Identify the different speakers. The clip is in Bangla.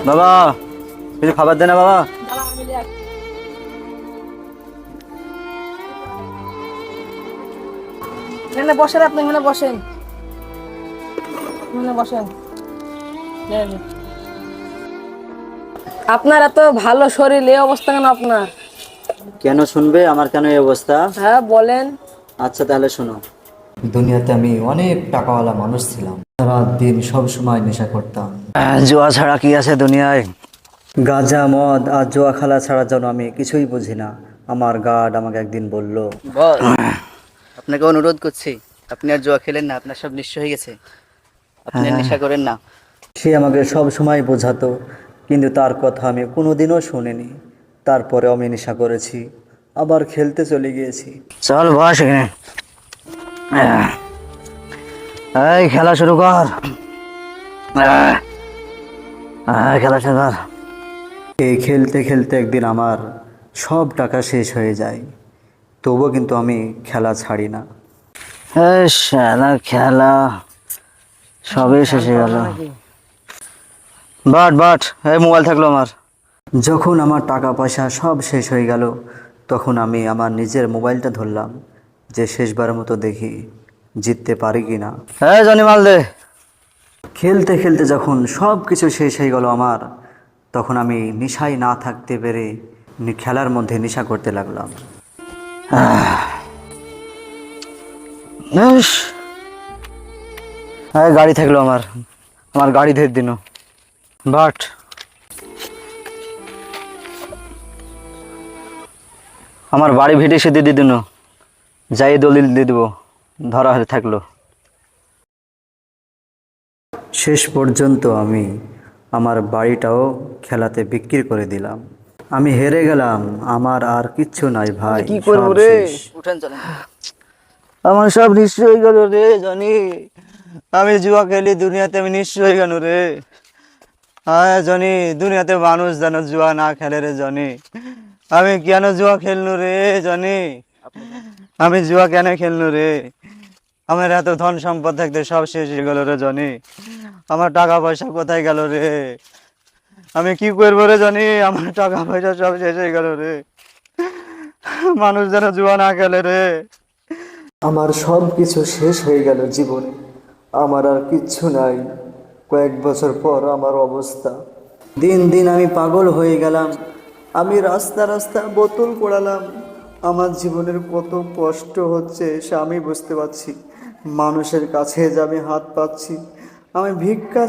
Speaker 1: বাবা, কিছু খাবার দে না বাবা।
Speaker 2: এখানে বসেন, আপনি এখানে বসেন, এখানে বসেন। আপনার এত ভালো শরীর, এই অবস্থা কেন আপনার?
Speaker 1: কেন শুনবে আমার কেন এই অবস্থা?
Speaker 2: হ্যাঁ বলেন।
Speaker 1: আচ্ছা তাহলে শোনো। দুনিয়াতে আমি অনেক টাকাওয়ালা মানুষ ছিলাম, রাত দিন সব সময় নেশা করতাম। জুয়া ছাড়া কি আছে দুনিয়ায়? গাঁজা মদ আর জুয়া খেলা ছাড়া যেন আমি কিছুই বুঝি না। আমার গার্ড আমাকে একদিন বলল,
Speaker 3: বস, আপনাকে অনুরোধ করছি, আপনি আর জুয়া খেলেন না, আপনার সব নিঃস্ব হয়ে গেছে, আপনি আর নেশা করেন না।
Speaker 1: সে আমাকে সব সময় বোঝাতো, কিন্তু তার কথা আমি কোনোদিনও শুনিনি। তারপরে আমি নেশা করেছি, আবার খেলতে চলে গিয়েছি। চল বস এখানে, এই খেলা শুরু কর, খেলা শুরু কর। এই খেলতে খেলতে একদিন আমার সব টাকা শেষ হয়ে যায়, তবুও কিন্তু আমি খেলা ছাড়ি না। শালা খেলা সবই শেষ হয়ে গেল। বাট বাট, এই মোবাইল থাকলো আমার। যখন আমার টাকা পয়সা সব শেষ হয়ে গেল, তখন আমি আমার নিজের মোবাইলটা ধরলাম, যে শেষবারের মতো দেখি জিততে পারি কি না। হ্যাঁ জনি মাল দে। খেলতে খেলতে যখন সব কিছু শেষ হয়ে গেল আমার, তখন আমি নেশায় না থাকতে পেরে খেলার মধ্যে নেশা করতে লাগলাম। হ্যাঁ গাড়ি থাকলো আমার, আমার গাড়ি ধরে দিন বাট। আমার বাড়ি ভিটে সে দিয়ে দিন, যাই দলিল দিয়ে দেবো, ধরা হয়ে থাকলো। শেষ পর্যন্ত আমি আমার বাড়িটাও খেলাতে বিক্রি করে দিলাম। আমি হেরে গেলাম, আমার আর কিচ্ছু নাই ভাই।
Speaker 3: কি করবো
Speaker 1: সব
Speaker 3: রে?
Speaker 1: শেষ।
Speaker 3: উঠেন চলেন।
Speaker 1: আমার সব নিঃস্ব হয়ে গেল রে জনি। আমি জুয়া খেলি দুনিয়াতে, আমি নিঃস্ব হয়ে গেল রে। হ্যাঁ জনি, দুনিয়াতে মানুষ যেন জুয়া না খেলে রে জনি। আমি কেন জুয়া খেলনু রে জনি? আমি জুয়া কেন খেলনু রে? আমার এত ধন সম্পদ থাকতে সব শেষ হয়ে গেল রে জনি। আমার টাকা পয়সা কোথায় গেল রে? আমি কি করবো রে জনি? আমার টাকা পয়সা সব শেষ হয়ে গেল রে। মানুষ যেন জুয়া না খেলে রে। আমার সব কিছু শেষ হয়ে গেল জীবনে, আমার আর কিচ্ছু নাই। কয়েক বছর পর আমার অবস্থা, দিন দিন আমি পাগল হয়ে গেলাম। আমি রাস্তা রাস্তা বোতল পোড়ালাম। আমার জীবনের কত কষ্ট হচ্ছে সে আমি বুঝতে পারছি। মানুষের কাছে যে আমি হাত পাচ্ছি, আমি ভিক্ষা